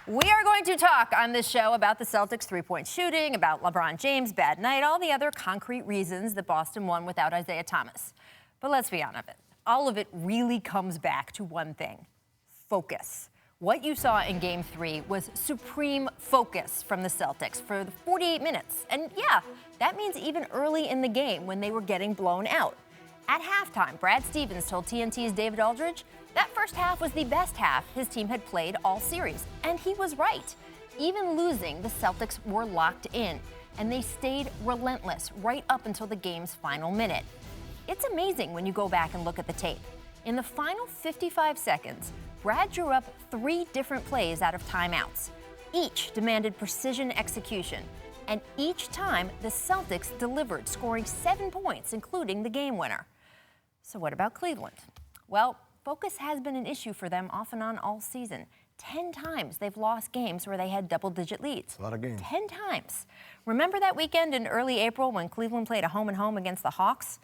We are going to talk on this show about the Celtics' three-point shooting, about LeBron James' bad night, all the other concrete reasons that Boston won without Isaiah Thomas. But let's be honest, all of it really comes back to one thing: focus. What you saw in Game 3 was supreme focus from the Celtics for the 48 minutes. And yeah, that means even early in the game when they were getting blown out. At halftime, Brad Stevens told TNT's David Aldridge that first half was the best half his team had played all series. And he was right. Even losing, the Celtics were locked in, and they stayed relentless right up until the game's final minute. It's amazing when you go back and look at the tape. In the final 55 seconds, Brad drew up 3 different plays out of timeouts. Each demanded precision execution, and each time the Celtics delivered, scoring 7 points, including the game winner. So what about Cleveland? Well, focus has been an issue for them off and on all season. 10 times they've lost games where they had double-digit leads. A lot of games. 10 times. Remember that weekend in early April when Cleveland played a home-and-home against the Hawks?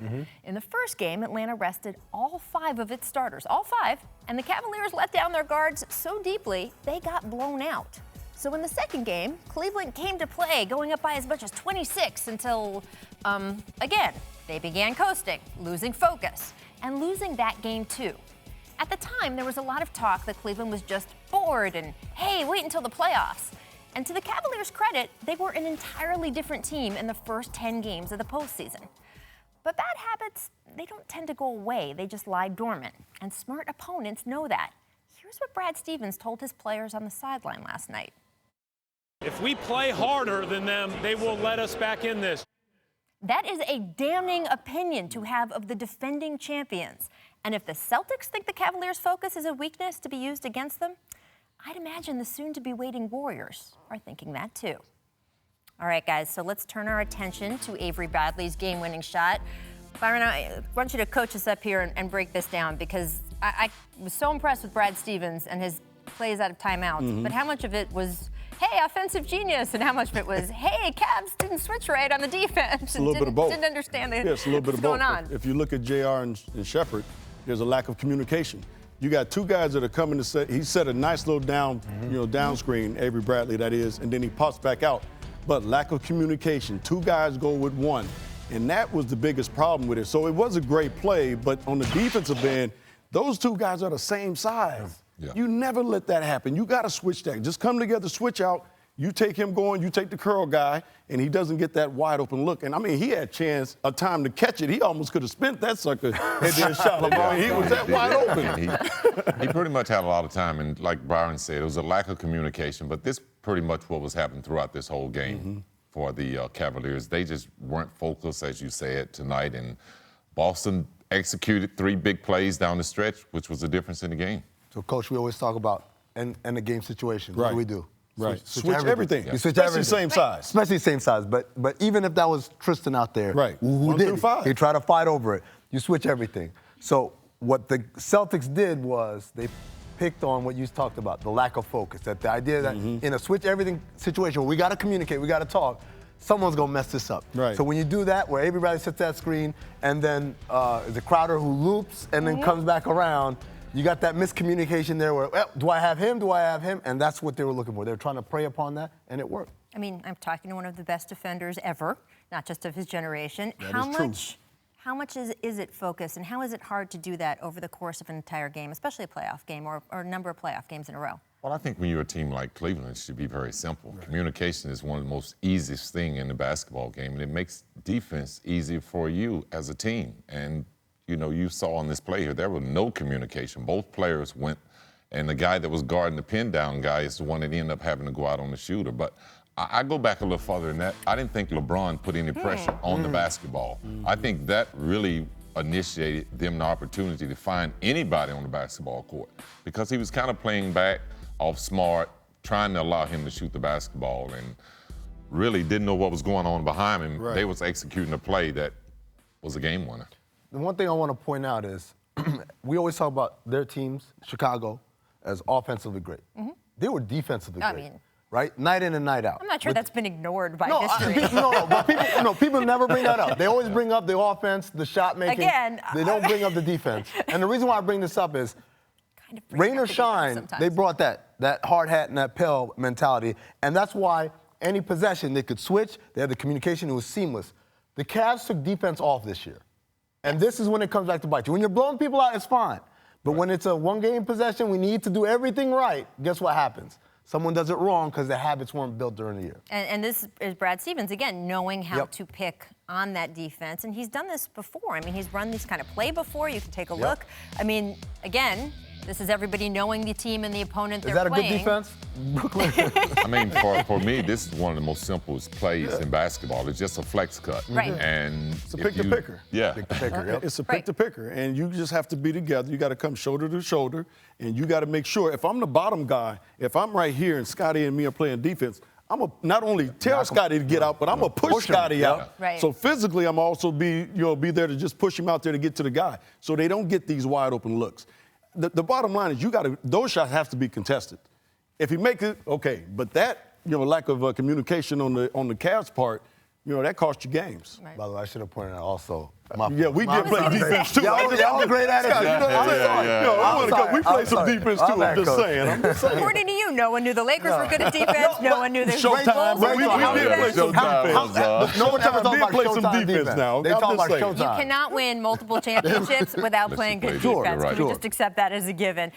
In the first game, Atlanta rested all 5 of its starters, all 5, and the Cavaliers let down their guards so deeply they got blown out. So in the second game, Cleveland came to play, going up by as much as 26 until, again, they began coasting, losing focus, and losing that game too. At the time, there was a lot of talk that Cleveland was just bored and, hey, wait until the playoffs. And to the Cavaliers' credit, they were an entirely different team in the first 10 games of the postseason. But bad habits, they don't tend to go away. They just lie dormant. And smart opponents know that. Here's what Brad Stevens told his players on the sideline last night. If we play harder than them, they will let us back in this. That is a damning opinion to have of the defending champions. And if the Celtics think the Cavaliers' focus is a weakness to be used against them, I'd imagine the soon-to-be-waiting Warriors are thinking that too. All right, guys, so let's turn our attention to Avery Bradley's game-winning shot. Byron, I want you to coach us up here and break this down, because I was so impressed with Brad Stevens and his plays out of timeouts, but how much of it was, hey, offensive genius, and how much of it was, hey, Cavs didn't switch right on the defense. It's a little bit of both. Didn't understand it's a little bit of both. Going on. If you look at JR and Shepherd, there's a lack of communication. You got 2 guys that are coming to set. He set a nice little down, down screen, Avery Bradley, that is, and then he pops back out. But lack of communication. 2 guys go with 1, and that was the biggest problem with it. So it was a great play, but on the defensive end, those 2 guys are the same size. Yeah. You never let that happen. You got to switch that. Just come together, switch out. You take him going, you take the curl guy, and he doesn't get that wide open look. And I mean, he had a time to catch it. He almost could have spent that sucker and then shot LeBron. He was that wide open. He pretty much had a lot of time, and like Byron said, it was a lack of communication. But this pretty much what was happening throughout this whole game for the Cavaliers. They just weren't focused, as you said, tonight. And Boston executed 3 big plays down the stretch, which was the difference in the game. So, Coach, we always talk about in the game situation. What do we do? Right. Switch everything. Yeah. You switch Especially everything. same size. Especially same size. But even if that was Tristan out there, who did? He tried to fight over it. You switch everything. So what the Celtics did was they picked on what you talked about, the lack of focus. That the idea that in a switch everything situation where we got to communicate, we got to talk, someone's going to mess this up. Right. So when you do that, where everybody sits that screen, and then the Crowder who loops and then comes back around, you got that miscommunication there where, well, do I have him? Do I have him? And that's what they were looking for. They were trying to prey upon that, and it worked. I mean, I'm talking to one of the best defenders ever, not just of his generation. How much is it focus, and how is it hard to do that over the course of an entire game, especially a playoff game or a number of playoff games in a row? Well, I think when you're a team like Cleveland, it should be very simple. Right. Communication is one of the most easiest thing in the basketball game, and it makes defense easier for you as a team. And you saw on this play here, there was no communication. Both players went, and the guy that was guarding the pin down guy is the one that ended up having to go out on the shooter. But I go back a little farther than that. I didn't think LeBron put any pressure on the basketball. I think that really initiated them the opportunity to find anybody on the basketball court, because he was kind of playing back off Smart, trying to allow him to shoot the basketball, and really didn't know what was going on behind him. Right. They was executing a play that was a game winner. The one thing I want to point out is we always talk about their teams, Chicago, as offensively great. They were defensively great, right? Night in and night out. I'm not sure that's been ignored by history. But people never bring that up. They always bring up the offense, the shot making. Again, they don't bring up the defense. And the reason why I bring this up is kind of rain or shine, they brought that hard hat and that pail mentality, and that's why any possession they could switch. They had the communication; it was seamless. The Cavs took defense off this year, and this is when it comes back to bite you. When you're blowing people out, it's fine, but when it's a one-game possession, we need to do everything right. Guess what happens? Someone does it wrong because the habits weren't built during the year. And this is Brad Stevens, again, knowing how to pick on that defense. And he's done this before. I mean, he's run this kind of play before. You can take a look. I mean, again, this is everybody knowing the team and the opponent they're playing. Is that a good defense? Brooklyn? I mean, for me, this is one of the most simplest plays in basketball. It's just a flex cut. Right. And it's a pick-to-picker. Yeah. Pick-to-picker, It's a pick-to-picker. And you just have to be together. You got to come shoulder to shoulder. And you got to make sure, if I'm the bottom guy, if I'm right here and Scotty and me are playing defense, I'm going to not only tell Scotty to get out, but I'm going to push Scotty out. Right. So physically, I'm also be there to just push him out there to get to the guy so they don't get these wide open looks. The bottom line is those shots have to be contested. If he makes it, okay. But that, lack of communication on the Cavs part, that cost you games. Right. By the way, I should have pointed out also. We did play defense too. Y'all was great at it. We played some defense too. I'm just saying. According to you, no one knew the Lakers were good at defense. No one knew the Showtime. Bulls were good at Showtime. No one ever talks about play some Showtime defense now. They talk about Showtime. You cannot win multiple championships without playing good defense. Can we just accept that as a given?